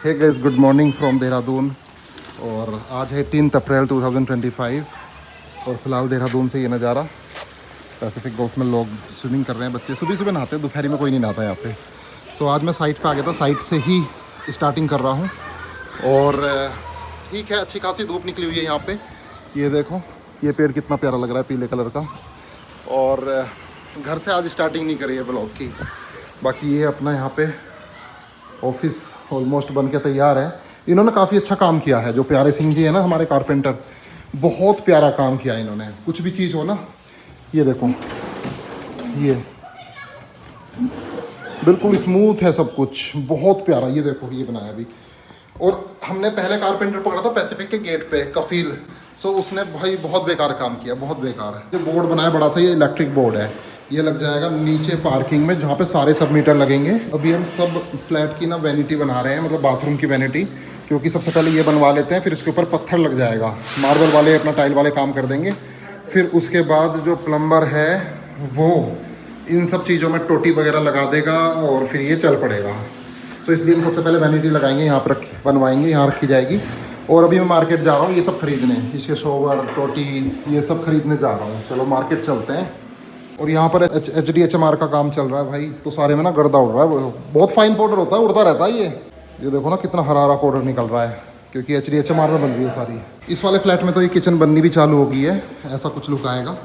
Hey guys, good morning from Dehradun. और आज है 3 अप्रैल 2025 और फिलहाल देहरादून से ये नज़ारा। पैसिफिक गोल्फ में लोग स्विमिंग कर रहे हैं, बच्चे सुबह सुबह नहाते हैं, दोपहर में कोई नहीं नहाता यहाँ पे। सो आज मैं साइट पे आ गया था, साइट से ही स्टार्टिंग कर रहा हूँ। और ठीक है, अच्छी खासी धूप निकली हुई है यहाँ पे। ये देखो, ये पेड़ कितना प्यारा लग रहा है, पीले कलर का। और घर से आज स्टार्टिंग नहीं करी है ब्लॉग की। बाकी ये अपना यहाँ पे ऑफिस ऑलमोस्ट बन के तैयार है। इन्होंने काफ़ी अच्छा काम किया है, जो प्यारे सिंह जी है ना हमारे कारपेंटर, बहुत प्यारा काम किया इन्होंने। कुछ भी चीज़ हो ना, ये देखो, ये बिल्कुल स्मूथ है सब कुछ, बहुत प्यारा। ये देखो, ये बनाया अभी। और हमने पहले कारपेंटर पकड़ा था पैसिफिक के गेट पे, कफील। सो उसने भाई बहुत बेकार काम किया, बहुत बेकार है। ये बोर्ड बनाया बड़ा सा, ये इलेक्ट्रिक बोर्ड है, ये लग जाएगा नीचे पार्किंग में, जहाँ पे सारे सब मीटर लगेंगे। अभी हम सब फ्लैट की ना वैनिटी बना रहे हैं, मतलब बाथरूम की वैनिटी, क्योंकि सबसे पहले ये बनवा लेते हैं, फिर इसके ऊपर पत्थर लग जाएगा। मार्बल वाले अपना टाइल वाले काम कर देंगे, फिर उसके बाद जो प्लम्बर है वो इन सब चीज़ों में टोटी वगैरह लगा देगा और फिर ये चल पड़ेगा। तो इसलिए हम सबसे पहले वैनिटी लगाएंगे, यहाँ पर बनवाएंगे, यहाँ रखी जाएगी। और अभी मैं मार्केट जा रहा हूँ ये सब खरीदने, इसके शॉवर, टोटी, ये सब खरीदने जा रहा हूँ। चलो मार्केट चलते हैं। और यहाँ पर HDHMR का काम चल रहा है भाई, तो सारे में ना गर्दा उड़ रहा है। बहुत फाइन पाउडर होता है, उड़ता रहता है ये देखो ना कितना हरा हरा पाउडर निकल रहा है, क्योंकि HDHMR में बन रही है सारी। इस वाले फ्लैट में तो ये किचन बननी भी चालू हो गई है, ऐसा कुछ लुक आएगा।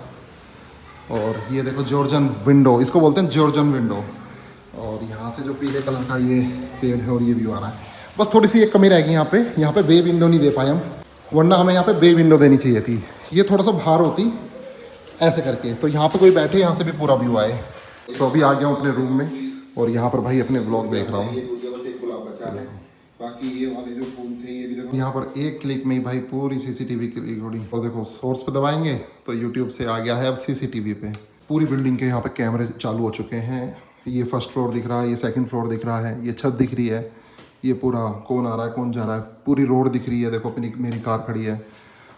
और ये देखो जॉर्जन विंडो, इसको बोलते हैं जॉर्जन विंडो। और यहाँ से जो पीले कलर का ये पेड़ है और ये व्यू आ रहा है। बस थोड़ी सी एक कमी रहेगी यहाँ पे बे विंडो नहीं दे पाए हम, वरना हमें यहाँ पे बे विंडो देनी चाहिए थी। ये थोड़ा सा बाहर होती ऐसे करके, तो यहाँ पे कोई बैठे, यहाँ से भी पूरा व्यू आए। तो अभी आ गया हूँ अपने रूम में, और यहाँ पर भाई अपने ब्लॉग देख रहा हूँ। बाकी ये वाले जो फूल थे ये भी देखो, यहाँ पर एक क्लिक में ही भाई पूरी CCTV की रिकॉर्डिंग। और देखो सोर्स पे दबाएंगे तो यूट्यूब से आ गया है अब CCTV पे। पूरी बिल्डिंग के यहाँ पे कैमरे चालू हो चुके हैं। ये फर्स्ट फ्लोर दिख रहा है, ये सेकंड फ्लोर दिख रहा है, ये छत दिख रही है, ये पूरा कौन आ रहा है कौन जा रहा है, पूरी रोड दिख रही है। देखो अपनी मेरी कार खड़ी है,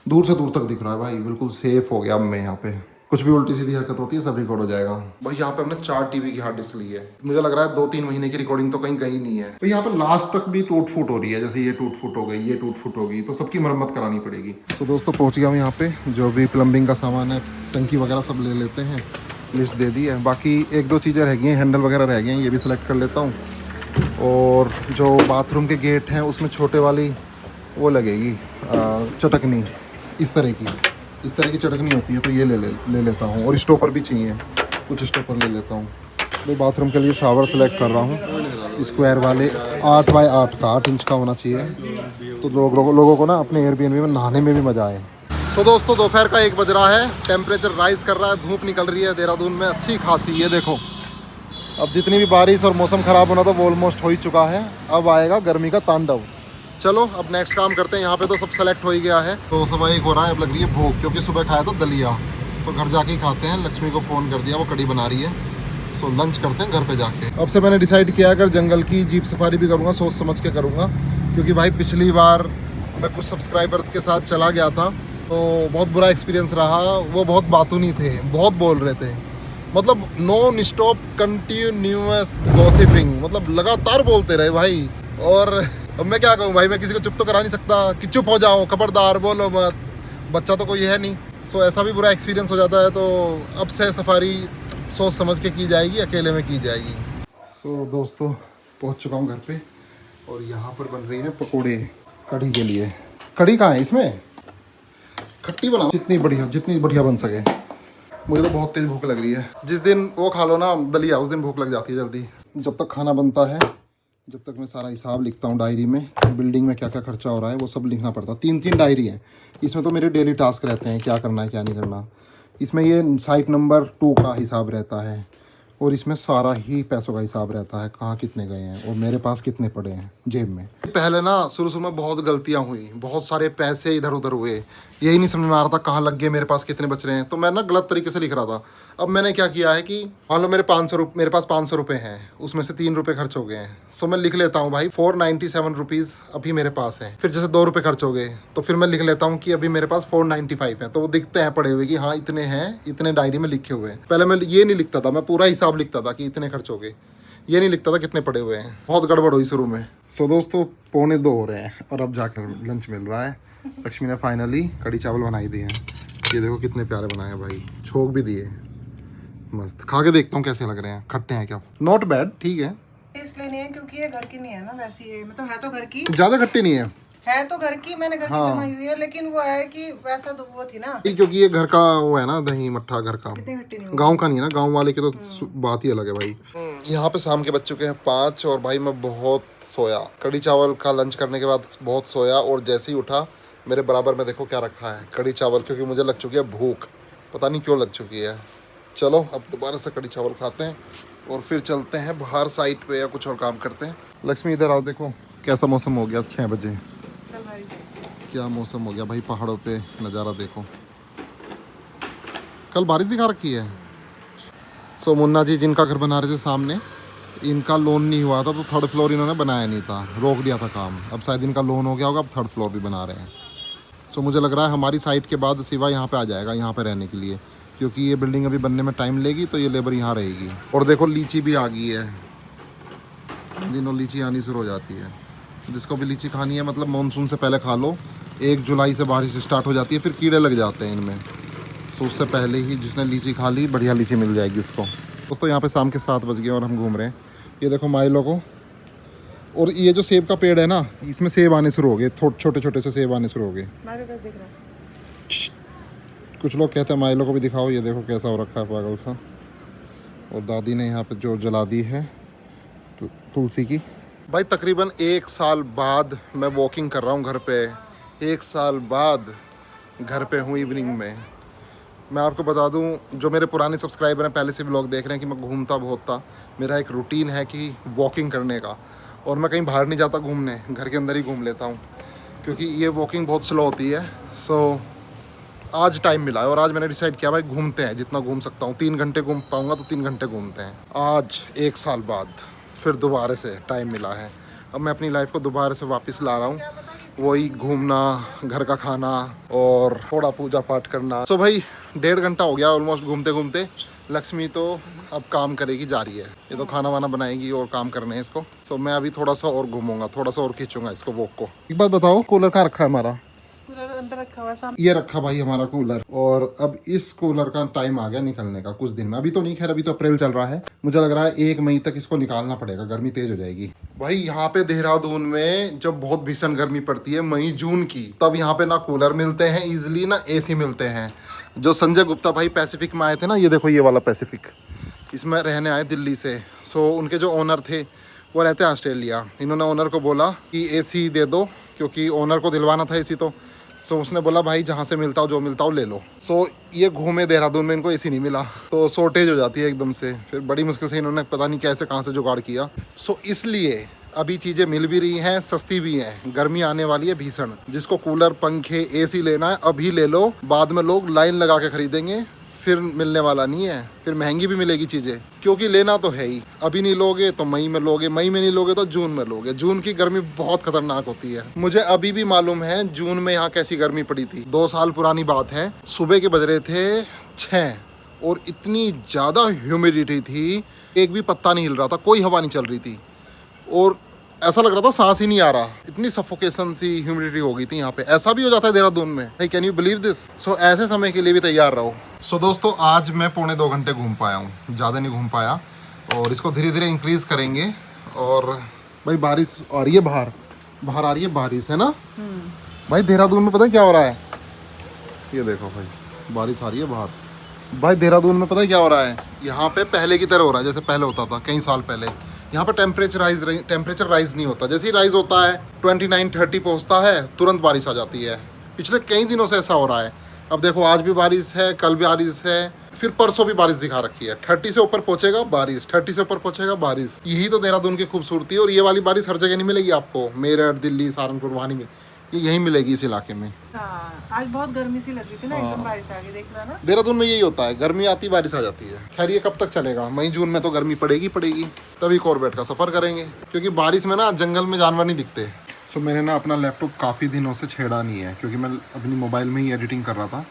दूर से दूर तक दिख रहा है भाई, बिल्कुल सेफ हो गया अब मैं यहाँ पे। कुछ भी उल्टी सीधी हरकत होती है सब रिकॉर्ड हो जाएगा भाई। यहाँ पे हमने 4 टीवी की हार्ड डिस्क ली है, मुझे लग रहा है 2-3 महीने की रिकॉर्डिंग तो कहीं गई नहीं है। तो यहाँ पे लास्ट तक भी टूट फूट हो रही है, जैसे ये टूट फूट हो गई, ये टूट फूट होगी, तो सबकी मरम्मत करानी पड़ेगी। तो दोस्तों पहुँच गया हूँ यहाँ पे, जो भी प्लम्बिंग का सामान है, टंकी वगैरह सब ले लेते हैं, लिस्ट दे दी है। बाकी 1-2 चीज़ें रह गई हैं, हैंडल वगैरह रह गए हैं, ये भी सिलेक्ट कर लेता हूँ। और जो बाथरूम के गेट हैं उसमें छोटे वाली वो लगेगी चटकनी, इस तरह की चटकनी होती है, तो ये ले लेता हूँ। और स्टॉपर भी चाहिए, कुछ स्टॉपर ले लेता हूँ। मैं बाथरूम के लिए शावर सेलेक्ट कर रहा हूँ, स्क्वायर वाले 8 बाय 8 का, 8 इंच का होना चाहिए, तो लोगों को ना अपने एयरबीएनबी में नहाने में भी मज़ा आए। सो दोस्तों दोपहर का 1 बज रहा है, टेम्परेचर राइज कर रहा है, धूप निकल रही है देहरादून में अच्छी खासी। ये देखो, अब जितनी भी बारिश और मौसम ख़राब होना था वो ऑलमोस्ट हो ही चुका है, अब आएगा गर्मी का तांडव। चलो अब नेक्स्ट काम करते हैं। यहाँ पे तो सब सेलेक्ट हो ही गया है, तो सुबह 1 हो रहा है, अब लग रही है भूख, क्योंकि सुबह खाया था दलिया। सो घर जाके ही खाते हैं। लक्ष्मी को फ़ोन कर दिया, वो कड़ी बना रही है, सो लंच करते हैं घर पे जाके। अब से मैंने डिसाइड किया अगर जंगल की जीप सफारी भी करूँगा सोच समझ के करूँगा, क्योंकि भाई पिछली बार मैं कुछ सब्सक्राइबर्स के साथ चला गया था, तो बहुत बुरा एक्सपीरियंस रहा। वो बहुत बातूनी थे, बहुत बोल रहे थे, मतलब नॉन स्टॉप कंटिन्यूअस गॉसिपिंग, मतलब लगातार बोलते रहे भाई। और अब मैं क्या कहूँ भाई, मैं किसी को चुप तो करा नहीं सकता कि चुप हो जाओ, खबरदार बोलो मत, बच्चा तो कोई है नहीं। सो ऐसा भी बुरा एक्सपीरियंस हो जाता है, तो अब से सफारी सोच समझ के की जाएगी, अकेले में की जाएगी। सो दोस्तों पहुँच चुका हूँ घर पे, और यहाँ पर बन रही है पकौड़े कढ़ी के लिए। कढ़ी कहाँ है, इसमें खट्टी बनाओ जितनी बढ़िया बन सके। मुझे तो बहुत तेज़ भूख लग रही है। जिस दिन वो खा लो ना दलिया, उस दिन भूख लग जाती है जल्दी। जब तक खाना बनता है, जब तक मैं सारा हिसाब लिखता हूँ डायरी में, बिल्डिंग में क्या क्या खर्चा हो रहा है वो सब लिखना पड़ता है। 3 डायरी है, इसमें तो मेरे डेली टास्क रहते हैं, क्या करना है क्या नहीं करना। इसमें ये साइट नंबर 2 का हिसाब रहता है, और इसमें सारा ही पैसों का हिसाब रहता है, कहाँ कितने गए हैं और मेरे पास कितने पड़े हैं जेब में। पहले ना शुरू में बहुत गलतियाँ हुई, बहुत सारे पैसे इधर उधर हुए, यही नहीं समझ में आ रहा था कहाँ लग गए, मेरे पास कितने बच रहे हैं, तो मैं ना गलत तरीके से लिख रहा था। अब मैंने क्या किया है कि मान लो मेरे पास 500 रुपये हैं, उसमें से 3 रुपये खर्च हो गए हैं, सो मैं लिख लेता हूँ भाई 497 रुपीज़ अभी मेरे पास है। फिर जैसे 2 रुपये खर्च हो गए तो फिर मैं लिख लेता हूँ कि अभी मेरे पास 495 है, तो वो दिखते हैं पड़े हुए कि हाँ इतने हैं, इतने डायरी में लिखे हुए हैं। पहले मैं ये नहीं लिखता था, मैं पूरा हिसाब लिखता था कि इतने खर्च हो गए, ये नहीं लिखता था कितने पड़े हुए हैं, बहुत गड़बड़ हुई शुरू में। सो दोस्तों 1:45 हो रहे हैं और अब जाकर लंच मिल रहा है। लक्ष्मी ने फाइनली कड़ी चावल बनाई दिए हैं। ये देखो कितने प्यारे बनाए हैं भाई, छोक भी दिए, मस्त। खा के देखता हूँ कैसे लग रहे हैं, खट्टे हैं क्या? नॉट बैड, ठीक है। इसलिए नहीं है क्योंकि ये घर की नहीं है ना, वैसी है, मतलब है तो घर की, ज्यादा खट्टे नहीं है तो घर की, मैंने घर की जमाई हुई है, लेकिन वो है कि वैसा तो वो थी ना, क्योंकि ये घर का वो है ना, दही मट्ठा घर का, इतनी खट्टी नहीं गांव का नहीं है ना, गांव वाले की तो बात ही अलग है भाई। यहाँ पे शाम के बज चुके हैं 5 और भाई मैं बहुत सोया, कड़ी चावल का लंच करने के बाद बहुत सोया, और जैसे ही उठा मेरे बराबर में देखो क्या रखा है, कड़ी चावल, क्योंकि मुझे लग चुकी है भूख, पता नहीं क्यों लग चुकी है। चलो अब दोबारा से कड़ी चावल खाते हैं और फिर चलते हैं बाहर साइड पे या कुछ और काम करते हैं। लक्ष्मी इधर आओ, देखो कैसा मौसम हो गया, 6 बजे क्या मौसम हो गया भाई, पहाड़ों पे नज़ारा देखो। कल बारिश दिखा रखी है। सो मुन्ना जी जिनका घर बना रहे थे सामने, इनका लोन नहीं हुआ था तो 3rd फ्लोर इन्होंने बनाया नहीं था, रोक दिया था काम। अब शायद इनका लोन हो गया होगा, अब 3rd फ्लोर भी बना रहे हैं। तो मुझे लग रहा है हमारी साइट के बाद सिवा यहाँ पे आ जाएगा, यहाँ पे रहने के लिए, क्योंकि ये बिल्डिंग अभी बनने में टाइम लेगी, तो ये लेबर यहाँ रहेगी। और देखो लीची भी आ गई है, इन दिनों लीची आनी शुरू हो जाती है। जिसको भी लीची खानी है मतलब मानसून से पहले खा लो, 1 जुलाई से बारिश स्टार्ट हो जाती है, फिर कीड़े लग जाते हैं इनमें, तो उससे पहले ही जिसने लीची खा ली बढ़िया लीची मिल जाएगी इसको। दोस्तों यहाँ पे शाम के 7 बज गए और हम घूम रहे हैं। ये देखो माइलो को, और ये जो सेब का पेड़ है ना, इसमें सेब आने शुरू हो गए, छोटे छोटे से सेब आने शुरू हो गए। कुछ लोग कहते हैं माइलो को भी दिखाओ, ये देखो कैसा हो रखा है पागल सा। और दादी ने यहाँ पे जो जला दी है तुलसी की। भाई तकरीबन 1 साल बाद मैं वॉकिंग कर रहा हूँ घर पे, 1 साल बाद घर पे हूँ इवनिंग में। मैं आपको बता दूँ, जो मेरे पुराने सब्सक्राइबर हैं पहले से व्लॉग देख रहे हैं कि मैं घूमता बहुत था। मेरा एक रूटीन है कि वॉकिंग करने का, और मैं कहीं बाहर नहीं जाता घूमने, घर के अंदर ही घूम लेता हूँ, क्योंकि ये वॉकिंग बहुत स्लो होती है। सो आज टाइम मिला है और आज मैंने डिसाइड किया भाई घूमते हैं, जितना घूम सकता हूँ। 3 घंटे घूम पाऊँगा तो 3 घंटे घूमते हैं। आज 1 साल बाद फिर दोबारा से टाइम मिला है। अब मैं अपनी लाइफ को दोबारा से वापस ला रहा हूँ, वही घूमना, घर का खाना और थोड़ा पूजा पाठ करना। सो भाई 1.5 घंटा हो गया ऑलमोस्ट घूमते घूमते। लक्ष्मी तो अब काम करेगी, जा रही है, ये तो खाना वाना बनाएगी और काम करने हैं इसको। सो मैं अभी थोड़ा सा और घूमूंगा, थोड़ा सा और खींचूंगा इसको वॉक को। एक बात बताओ, कूलर कहाँ रखा है हमारा? कूलर अंदर रखा हुआ है, ये रखा भाई हमारा कूलर, और अब इस कूलर का टाइम आ गया निकलने का कुछ दिन में। अभी तो नहीं, खैर अभी तो अप्रैल चल रहा है, मुझे लग रहा है 1 मई तक इसको निकालना पड़ेगा, गर्मी तेज हो जाएगी। भाई यहाँ पे देहरादून में जब बहुत भीषण गर्मी पड़ती है मई जून की, तब यहाँ पे ना कूलर मिलते हैं इजिली, ना AC मिलते हैं। जो संजय गुप्ता भाई पैसिफिक में आए थे ना, ये देखो ये वाला पैसिफिक, इसमें रहने आए दिल्ली से। सो उनके जो ओनर थे वो रहते हैं ऑस्ट्रेलिया। इन्होंने ओनर को बोला कि AC दे दो, क्योंकि ओनर को दिलवाना था AC। तो सो उसने बोला भाई जहाँ से मिलता हो, जो मिलता हो ले लो। सो ये घूमे देहरादून में, इनको AC नहीं मिला, तो शॉर्टेज हो जाती है एकदम से। फिर बड़ी मुश्किल से इन्होंने पता नहीं कैसे कहाँ से जुगाड़ किया। सो इसलिए अभी चीज़ें मिल भी रही हैं, सस्ती भी हैं। गर्मी आने वाली है भीषण, जिसको कूलर पंखे AC लेना है अभी ले लो, बाद में लोग लाइन लगा के खरीदेंगे, फिर मिलने वाला नहीं है, फिर महंगी भी मिलेगी चीज़ें, क्योंकि लेना तो है ही। अभी नहीं लोगे तो मई में लोगे, मई में नहीं लोगे तो जून में लोगे। जून की गर्मी बहुत खतरनाक होती है। मुझे अभी भी मालूम है जून में यहाँ कैसी गर्मी पड़ी थी। 2 साल पुरानी बात है, सुबह के बज रहे थे 6 और इतनी ज़्यादा ह्यूमिडिटी थी, एक भी पत्ता नहीं हिल रहा था, कोई हवा नहीं चल रही थी, और ऐसा लग रहा था सांस ही नहीं आ रहा, इतनी सफोकेशन सी ह्यूमिडिटी हो गई थी यहाँ पे। ऐसा भी हो जाता है देहरादून में, भाई कैन यू बिलीव दिस? सो ऐसे समय के लिए भी तैयार रहो। सो दोस्तों आज मैं 1.25 घंटे घूम पाया हूँ, ज़्यादा नहीं घूम पाया, और इसको धीरे धीरे इंक्रीज़ करेंगे। और भाई बारिश आ रही है, बाहर आ रही है बारिश, है ना भाई? देहरादून में पता है क्या हो रहा है? ये देखो भाई बारिश आ रही है बाहर। भाई देहरादून में पता है क्या हो रहा है? यहाँ पे पहले की तरह हो रहा है, जैसे पहले होता था कई साल पहले। यहाँ पर टेम्परेचर राइज नहीं होता, जैसे ही राइज होता है 29-30 पहुँचता है, तुरंत बारिश आ जाती है। पिछले कई दिनों से ऐसा हो रहा है। अब देखो आज भी बारिश है, कल भी बारिश है, फिर परसों भी बारिश दिखा रखी है। 30 से ऊपर पहुँचेगा बारिश, 30 से ऊपर पहुँचेगा बारिश। यही तो देहरादून की खूबसूरती है। और ये वाली बारिश हर जगह नहीं मिलेगी आपको, मेरठ, दिल्ली, सहारनपुर, वहाँ नहीं मिलेगी, ये यहीं मिलेगी इस इलाके में। हाँ, आज बहुत गर्मी सी लग रही थी ना, एकदम बारिश आ गई, देख रहा ना। देहरादून में यही होता है, गर्मी आती बारिश आ जाती है। खैर ये कब तक चलेगा? मई जून में तो गर्मी पड़ेगी। तभी कॉर्बेट का सफ़र करेंगे, क्योंकि बारिश में ना जंगल में जानवर नहीं दिखते। सो मैंने ना अपना लैपटॉप काफ़ी दिनों से छेड़ा नहीं है, क्योंकि मैं अपनी मोबाइल में ही एडिटिंग कर रहा था।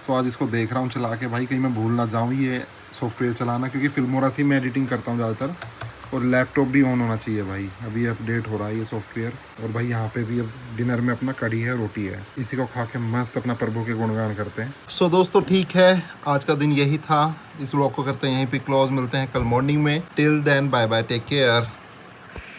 सो आज इसको देख रहा हूँ चला के, भाई कहीं मैं भूल ना जाऊँ ये सॉफ्टवेयर चलाना, क्योंकि फिल्मोरा से मैं एडिटिंग करता हूँ ज़्यादातर। और लैपटॉप भी ऑन होना चाहिए भाई, अभी अपडेट हो रहा है ये सॉफ्टवेयर। और भाई यहाँ पे भी अब डिनर में अपना कढ़ी है, रोटी है, इसी को खा के मस्त अपना प्रभु के गुणगान करते हैं। सो दोस्तों ठीक है, आज का दिन यही था, इस व्लॉग को करते हैं यहीं पे क्लोज, मिलते हैं कल मॉर्निंग में। Till then bye bye, take care.